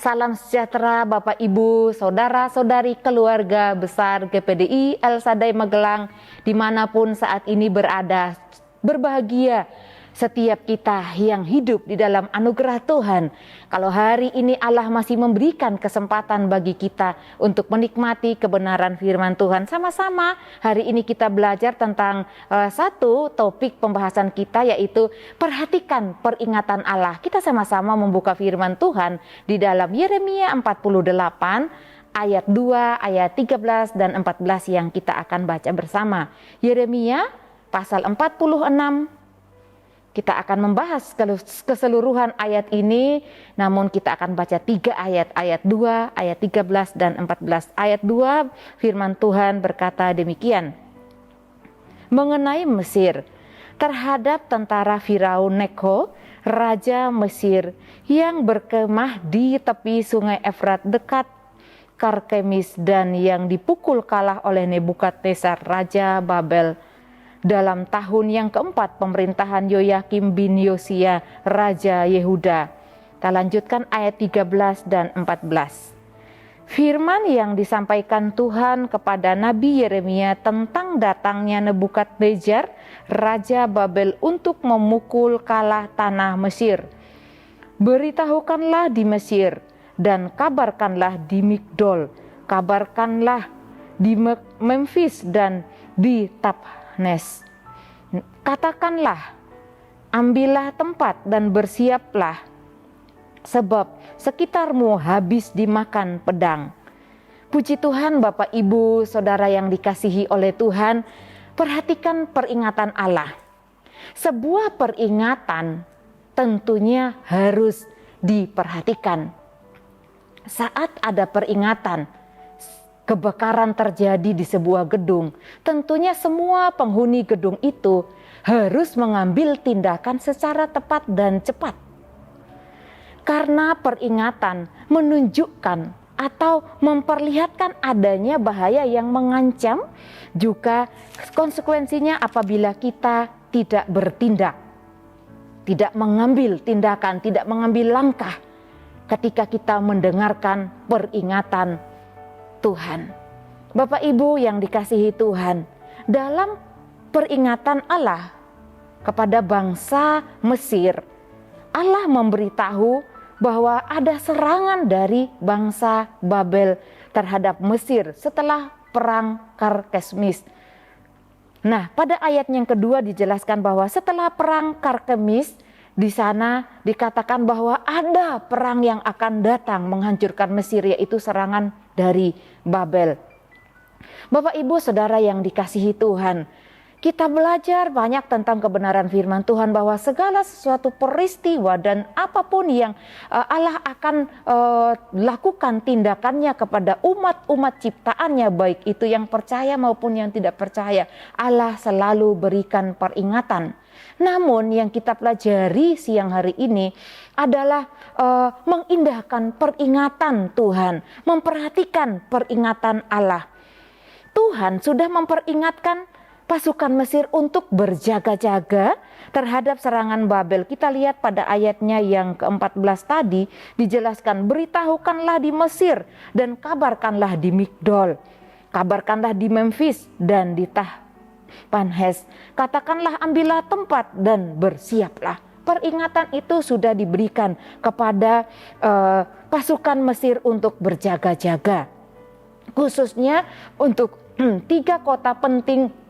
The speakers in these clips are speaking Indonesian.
Salam sejahtera Bapak Ibu, Saudara-saudari keluarga besar GPDI El Shaddai Magelang dimanapun saat ini berada. Berbahagia setiap kita yang hidup di dalam anugerah Tuhan. Kalau hari ini Allah masih memberikan kesempatan bagi kita untuk menikmati kebenaran firman Tuhan. Sama-sama hari ini kita belajar tentang satu topik pembahasan kita, yaitu perhatikan peringatan Allah. Kita sama-sama membuka firman Tuhan di dalam Yeremia 48 ayat 2, ayat 13 dan 14 yang kita akan baca bersama. Yeremia pasal 46. Kita akan membahas keseluruhan ayat ini, namun kita akan baca 3 ayat, ayat 2, ayat 13 dan 14. Ayat 2 firman Tuhan berkata demikian. Mengenai Mesir, terhadap tentara Firaun Neko, raja Mesir yang berkemah di tepi sungai Efrat dekat Karkemis dan yang dipukul kalah oleh Nebukadnezar raja Babel dalam tahun yang keempat pemerintahan Yoyakim bin Yosia raja Yehuda. Kita lanjutkan ayat 13 dan 14. Firman yang disampaikan Tuhan kepada Nabi Yeremia tentang datangnya Nebukadnezar raja Babel untuk memukul kalah tanah Mesir. Beritahukanlah di Mesir dan kabarkanlah di Migdol, kabarkanlah di Memphis dan di Tahpanhes. Katakanlah, ambillah tempat dan bersiaplah, sebab sekitarmu habis dimakan pedang. Puji Tuhan, Bapak Ibu Saudara yang dikasihi oleh Tuhan, perhatikan peringatan Allah. Sebuah peringatan tentunya harus diperhatikan. Saat ada peringatan kebakaran terjadi di sebuah gedung, tentunya semua penghuni gedung itu harus mengambil tindakan secara tepat dan cepat. Karena peringatan menunjukkan atau memperlihatkan adanya bahaya yang mengancam, juga konsekuensinya apabila kita tidak bertindak, tidak mengambil tindakan, tidak mengambil langkah ketika kita mendengarkan peringatan Tuhan. Bapak Ibu yang dikasihi Tuhan, dalam peringatan Allah kepada bangsa Mesir, Allah memberitahu bahwa ada serangan dari bangsa Babel terhadap Mesir setelah perang Karkemis. Nah, pada ayat yang kedua dijelaskan bahwa setelah perang Karkemis, di sana dikatakan bahwa ada perang yang akan datang menghancurkan Mesir, yaitu serangan dari Babel. Bapak Ibu Saudara yang dikasihi Tuhan, kita belajar banyak tentang kebenaran firman Tuhan bahwa segala sesuatu peristiwa dan apapun yang Allah akan lakukan tindakannya kepada umat-umat ciptaannya, baik itu yang percaya maupun yang tidak percaya, Allah selalu berikan peringatan. Namun yang kita pelajari siang hari ini adalah mengindahkan peringatan Tuhan, memperhatikan peringatan Allah. Tuhan sudah memperingatkan pasukan Mesir untuk berjaga-jaga terhadap serangan Babel. Kita lihat pada ayatnya yang ke-14 tadi dijelaskan, beritahukanlah di Mesir dan kabarkanlah di Migdol, kabarkanlah di Memphis dan di Tahpanhes. Katakanlah, ambillah tempat dan bersiaplah. Peringatan itu sudah diberikan kepada pasukan Mesir untuk berjaga-jaga, khususnya untuk 3 kota penting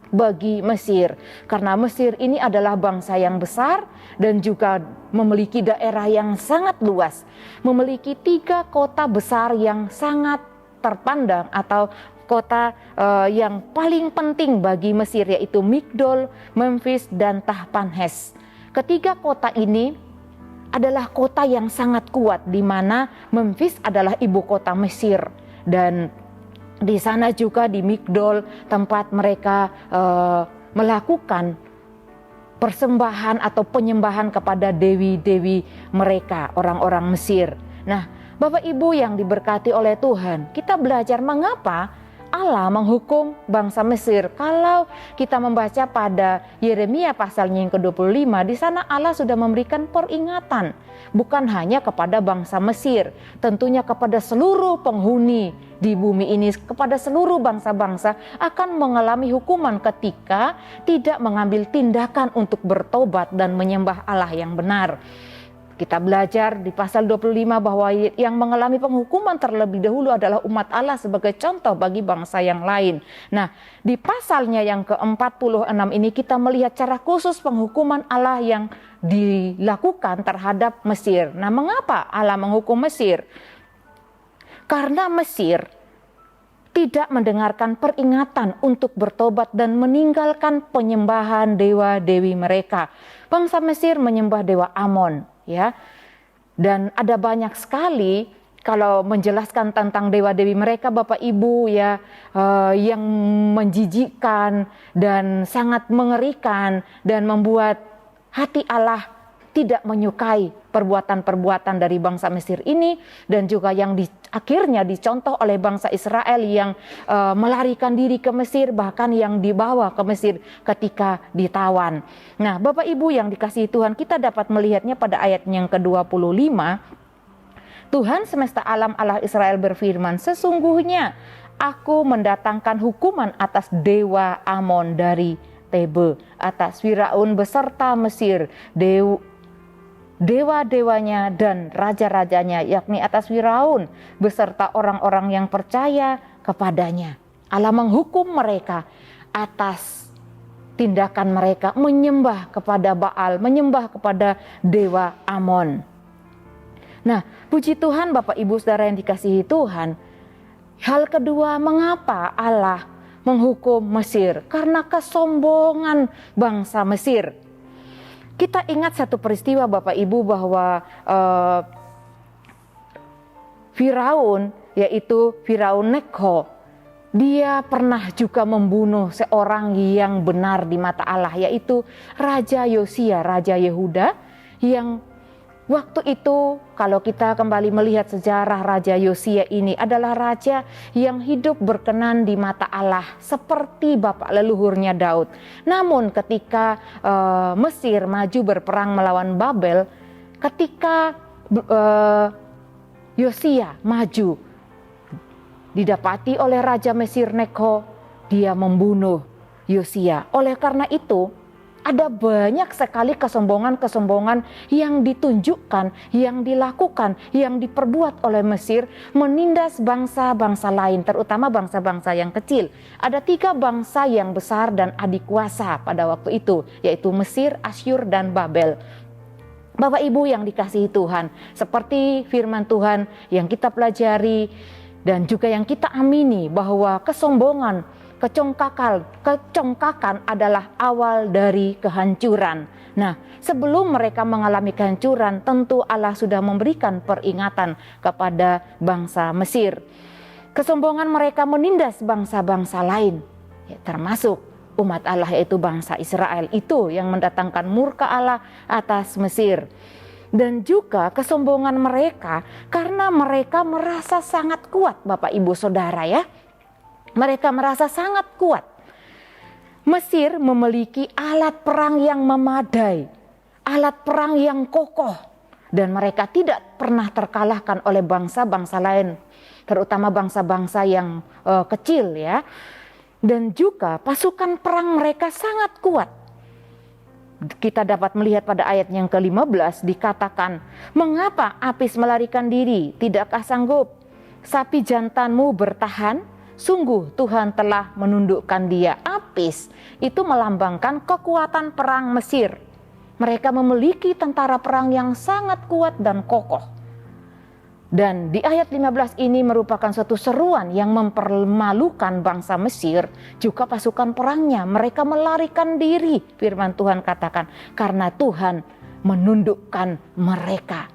bagi Mesir, karena Mesir ini adalah bangsa yang besar dan juga memiliki daerah yang sangat luas, memiliki 3 kota besar yang sangat terpandang atau kota yang paling penting bagi Mesir, yaitu Migdol, Memphis dan Tahpanhes. Ketiga kota ini adalah kota yang sangat kuat, di mana Memphis adalah ibu kota Mesir, dan di sana juga di Migdol tempat mereka melakukan persembahan atau penyembahan kepada dewi-dewi mereka, orang-orang Mesir. Nah, Bapak Ibu yang diberkati oleh Tuhan, kita belajar mengapa Allah menghukum bangsa Mesir. Kalau kita membaca pada Yeremia pasalnya yang ke-25, di sana Allah sudah memberikan peringatan. Bukan hanya kepada bangsa Mesir, tentunya kepada seluruh penghuni di bumi ini, kepada seluruh bangsa-bangsa akan mengalami hukuman ketika tidak mengambil tindakan untuk bertobat dan menyembah Allah yang benar. Kita belajar di pasal 25 bahwa yang mengalami penghukuman terlebih dahulu adalah umat Allah sebagai contoh bagi bangsa yang lain. Nah, di pasalnya yang ke-46 ini kita melihat cara khusus penghukuman Allah yang dilakukan terhadap Mesir. Nah, mengapa Allah menghukum Mesir? Karena Mesir tidak mendengarkan peringatan untuk bertobat dan meninggalkan penyembahan dewa-dewi mereka. Bangsa Mesir menyembah dewa Amon, ya. Dan ada banyak sekali kalau menjelaskan tentang dewa-dewi mereka, Bapak Ibu, ya, yang menjijikkan dan sangat mengerikan dan membuat hati Allah tidak menyukai perbuatan-perbuatan dari bangsa Mesir ini, dan juga yang akhirnya dicontoh oleh bangsa Israel yang melarikan diri ke Mesir, bahkan yang dibawa ke Mesir ketika ditawan. Nah, Bapak Ibu yang dikasihi Tuhan, kita dapat melihatnya pada ayat yang ke-25. Tuhan semesta alam Allah Israel berfirman, sesungguhnya aku mendatangkan hukuman atas dewa Amon dari Tebe, atas Firaun beserta Mesir, dewa-dewanya dan raja-rajanya, yakni atas Firaun beserta orang-orang yang percaya kepadanya. Allah menghukum mereka atas tindakan mereka menyembah kepada Baal, menyembah kepada dewa Amon. Nah, puji Tuhan Bapak Ibu Saudara yang dikasihi Tuhan, hal kedua mengapa Allah menghukum Mesir? Karena kesombongan bangsa Mesir. Kita ingat satu peristiwa Bapak Ibu bahwa Firaun, yaitu Firaun Neko, dia pernah juga membunuh seorang yang benar di mata Allah, yaitu Raja Yosia, Raja Yehuda, yang waktu itu kalau kita kembali melihat sejarah Raja Yosia ini adalah raja yang hidup berkenan di mata Allah seperti bapak leluhurnya Daud. Namun ketika Mesir maju berperang melawan Babel, ketika Yosia maju didapati oleh Raja Mesir Neko, dia membunuh Yosia. Oleh karena itu ada banyak sekali kesombongan-kesombongan yang ditunjukkan, yang dilakukan, yang diperbuat oleh Mesir menindas bangsa-bangsa lain, terutama bangsa-bangsa yang kecil. Ada 3 bangsa yang besar dan adik kuasa pada waktu itu, yaitu Mesir, Asyur, dan Babel. Bapak Ibu yang dikasihi Tuhan, seperti firman Tuhan yang kita pelajari dan juga yang kita amini bahwa kesombongan, kecongkakan adalah awal dari kehancuran. Nah, sebelum mereka mengalami kehancuran, tentu Allah sudah memberikan peringatan kepada bangsa Mesir. Kesombongan mereka menindas bangsa-bangsa lain, ya, termasuk umat Allah yaitu bangsa Israel. Itu yang mendatangkan murka Allah atas Mesir. Dan juga kesombongan mereka karena mereka merasa sangat kuat, Bapak Ibu Saudara, ya. Mereka merasa sangat kuat. Mesir memiliki alat perang yang memadai, alat perang yang kokoh, dan mereka tidak pernah terkalahkan oleh bangsa-bangsa lain, terutama bangsa-bangsa yang kecil, ya. Dan juga pasukan perang mereka sangat kuat. Kita dapat melihat pada ayat yang ke-15 dikatakan, mengapa Apis melarikan diri, tidakkah sanggup sapi jantanmu bertahan? Sungguh Tuhan telah menundukkan dia. Apis itu melambangkan kekuatan perang Mesir. Mereka memiliki tentara perang yang sangat kuat dan kokoh. Dan di ayat 15 ini merupakan suatu seruan yang mempermalukan bangsa Mesir, juga pasukan perangnya. Mereka melarikan diri, firman Tuhan katakan, karena Tuhan menundukkan mereka.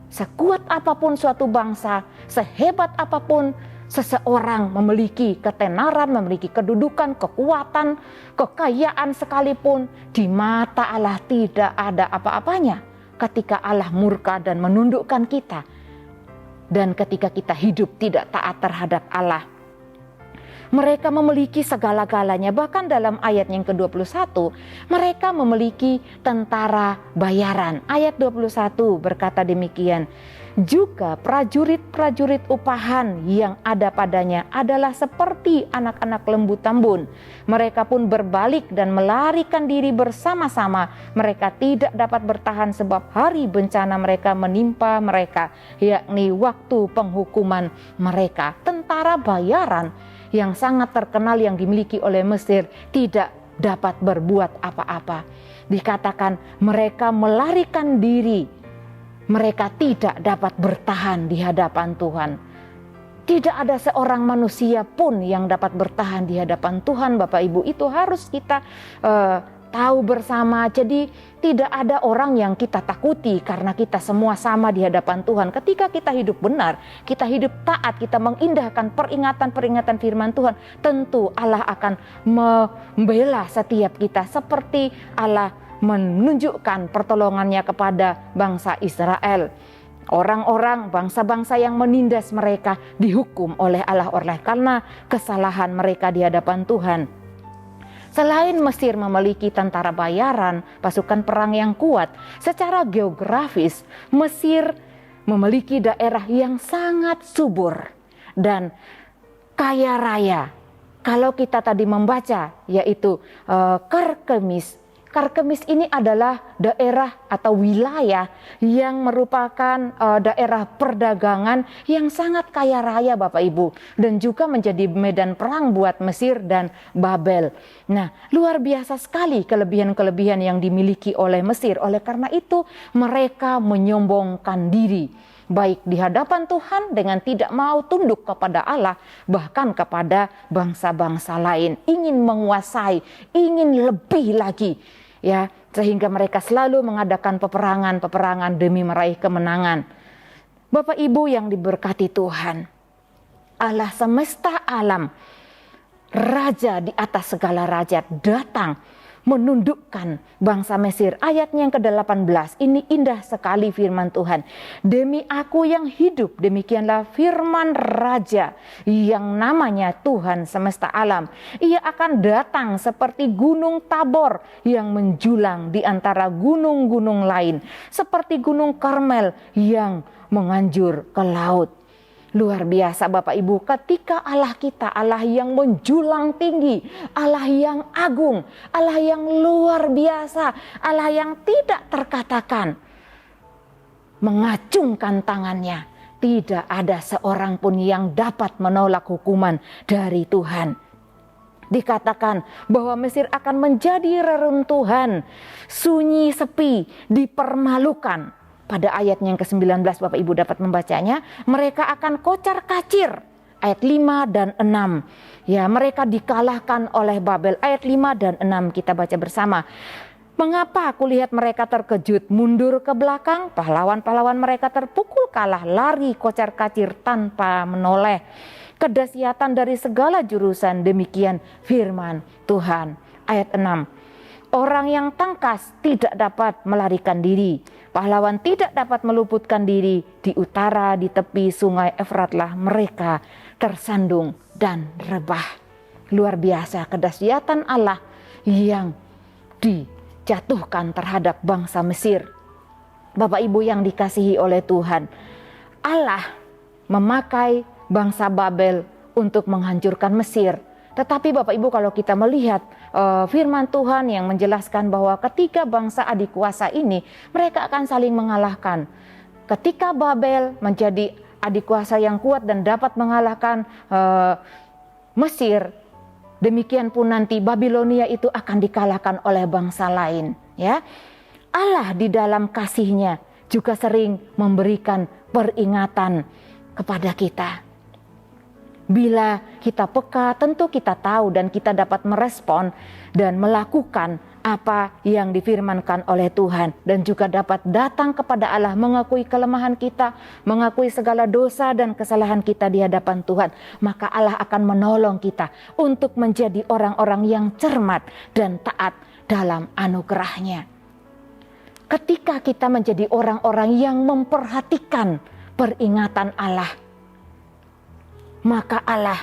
Sekuat apapun suatu bangsa, sehebat apapun seseorang memiliki ketenaran, memiliki kedudukan, kekuatan, kekayaan sekalipun, di mata Allah tidak ada apa-apanya ketika Allah murka dan menundukkan kita, dan ketika kita hidup tidak taat terhadap Allah. Mereka memiliki segala-galanya. Bahkan dalam ayat yang ke-21, mereka memiliki tentara bayaran. Ayat 21 berkata demikian, juga prajurit-prajurit upahan yang ada padanya adalah seperti anak-anak lembu tambun. Mereka pun berbalik dan melarikan diri bersama-sama. Mereka tidak dapat bertahan sebab hari bencana mereka menimpa mereka, yakni waktu penghukuman mereka. Tentara bayaran yang sangat terkenal yang dimiliki oleh Mesir tidak dapat berbuat apa-apa. Dikatakan mereka melarikan diri. Mereka tidak dapat bertahan di hadapan Tuhan. Tidak ada seorang manusia pun yang dapat bertahan di hadapan Tuhan, Bapak Ibu. Itu harus kita tahu bersama. Jadi tidak ada orang yang kita takuti karena kita semua sama di hadapan Tuhan. Ketika kita hidup benar, kita hidup taat, kita mengindahkan peringatan-peringatan firman Tuhan, tentu Allah akan membela setiap kita seperti Allah menunjukkan pertolongannya kepada bangsa Israel. Orang-orang bangsa-bangsa yang menindas mereka dihukum oleh Allah karena kesalahan mereka di hadapan Tuhan. Selain Mesir memiliki tentara bayaran, pasukan perang yang kuat, secara geografis Mesir memiliki daerah yang sangat subur dan kaya raya. Kalau kita tadi membaca yaitu Karkemis. Karkemis ini adalah daerah atau wilayah yang merupakan daerah perdagangan yang sangat kaya raya, Bapak Ibu, dan juga menjadi medan perang buat Mesir dan Babel. Nah, luar biasa sekali kelebihan-kelebihan yang dimiliki oleh Mesir. Oleh karena itu mereka menyombongkan diri, baik di hadapan Tuhan dengan tidak mau tunduk kepada Allah, bahkan kepada bangsa-bangsa lain, ingin menguasai, ingin lebih lagi, ya, sehingga mereka selalu mengadakan peperangan demi meraih kemenangan. Bapak Ibu yang diberkati Tuhan, Allah semesta alam, Raja di atas segala raja, datang menundukkan bangsa Mesir. Ayatnya yang ke-18, ini indah sekali firman Tuhan. Demi aku yang hidup, demikianlah firman Raja yang namanya Tuhan semesta alam. Ia akan datang seperti gunung Tabor yang menjulang di antara gunung-gunung lain, seperti gunung Karmel yang menganjur ke laut. Luar biasa Bapak Ibu, ketika Allah kita, Allah yang menjulang tinggi, Allah yang agung, Allah yang luar biasa, Allah yang tidak terkatakan, mengacungkan tangannya, tidak ada seorang pun yang dapat menolak hukuman dari Tuhan. Dikatakan bahwa Mesir akan menjadi reruntuhan, sunyi sepi, dipermalukan. Pada ayatnya yang ke-19 Bapak Ibu dapat membacanya, mereka akan kocar kacir. Ayat 5 dan 6. Ya, mereka dikalahkan oleh Babel. Ayat 5 dan 6 kita baca bersama. Mengapa aku lihat mereka terkejut, mundur ke belakang, pahlawan-pahlawan mereka terpukul kalah, lari kocar kacir tanpa menoleh. Kedahsyatan dari segala jurusan, demikian firman Tuhan. Ayat 6. Orang yang tangkas tidak dapat melarikan diri. Pahlawan tidak dapat meluputkan diri. Di utara, di tepi sungai Efratlah mereka tersandung dan rebah. Luar biasa kedahsyatan Allah yang dijatuhkan terhadap bangsa Mesir. Bapak Ibu yang dikasihi oleh Tuhan, Allah memakai bangsa Babel untuk menghancurkan Mesir. Tetapi Bapak Ibu kalau kita melihat firman Tuhan yang menjelaskan bahwa ketika bangsa adik kuasa ini mereka akan saling mengalahkan. Ketika Babel menjadi adik kuasa yang kuat dan dapat mengalahkan Mesir, demikian pun nanti Babilonia itu akan dikalahkan oleh bangsa lain. Ya, Allah di dalam kasih-Nya juga sering memberikan peringatan kepada kita. Bila kita peka, tentu kita tahu dan kita dapat merespon dan melakukan apa yang difirmankan oleh Tuhan. Dan juga dapat datang kepada Allah, mengakui kelemahan kita, mengakui segala dosa dan kesalahan kita di hadapan Tuhan. Maka Allah akan menolong kita untuk menjadi orang-orang yang cermat dan taat dalam anugerah-Nya. Ketika kita menjadi orang-orang yang memperhatikan peringatan Allah, maka Allah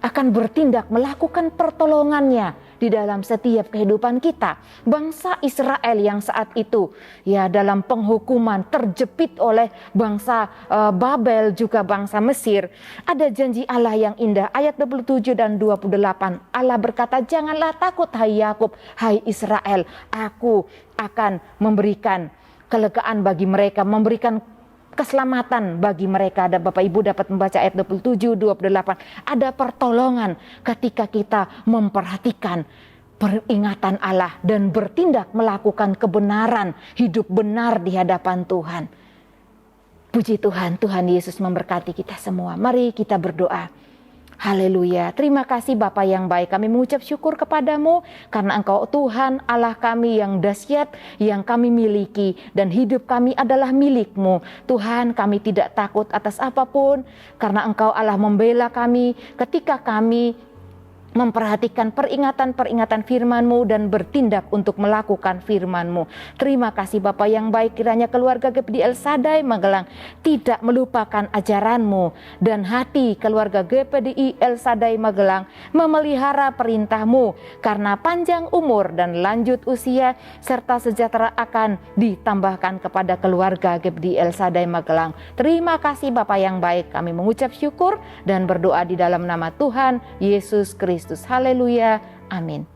akan bertindak melakukan pertolongannya di dalam setiap kehidupan kita. Bangsa Israel yang saat itu ya dalam penghukuman terjepit oleh bangsa Babel juga bangsa Mesir, ada janji Allah yang indah. Ayat 27 dan 28 Allah berkata, janganlah takut hai Yakub, hai Israel, aku akan memberikan kelegaan bagi mereka, memberikan keselamatan bagi mereka. Dan Bapak Ibu dapat membaca ayat 27, 28. Ada pertolongan ketika kita memperhatikan peringatan Allah dan bertindak melakukan kebenaran, hidup benar di hadapan Tuhan. Puji Tuhan, Tuhan Yesus memberkati kita semua. Mari kita berdoa. Haleluya. Terima kasih Bapa yang baik. Kami mengucap syukur kepadamu karena Engkau Tuhan Allah kami yang dahsyat, yang kami miliki, dan hidup kami adalah milik-Mu. Tuhan, kami tidak takut atas apapun karena Engkau Allah membela kami ketika kami memperhatikan peringatan-peringatan firman-Mu dan bertindak untuk melakukan firman-Mu. Terima kasih Bapa yang baik, kiranya keluarga GPD El Shaddai Magelang tidak melupakan ajaran-Mu, dan hati keluarga GPDI El Shaddai Magelang memelihara perintah-Mu, karena panjang umur dan lanjut usia serta sejahtera akan ditambahkan kepada keluarga GPD El Shaddai Magelang. Terima kasih Bapa yang baik, kami mengucap syukur dan berdoa di dalam nama Tuhan Yesus Kristus. Haleluya, amin.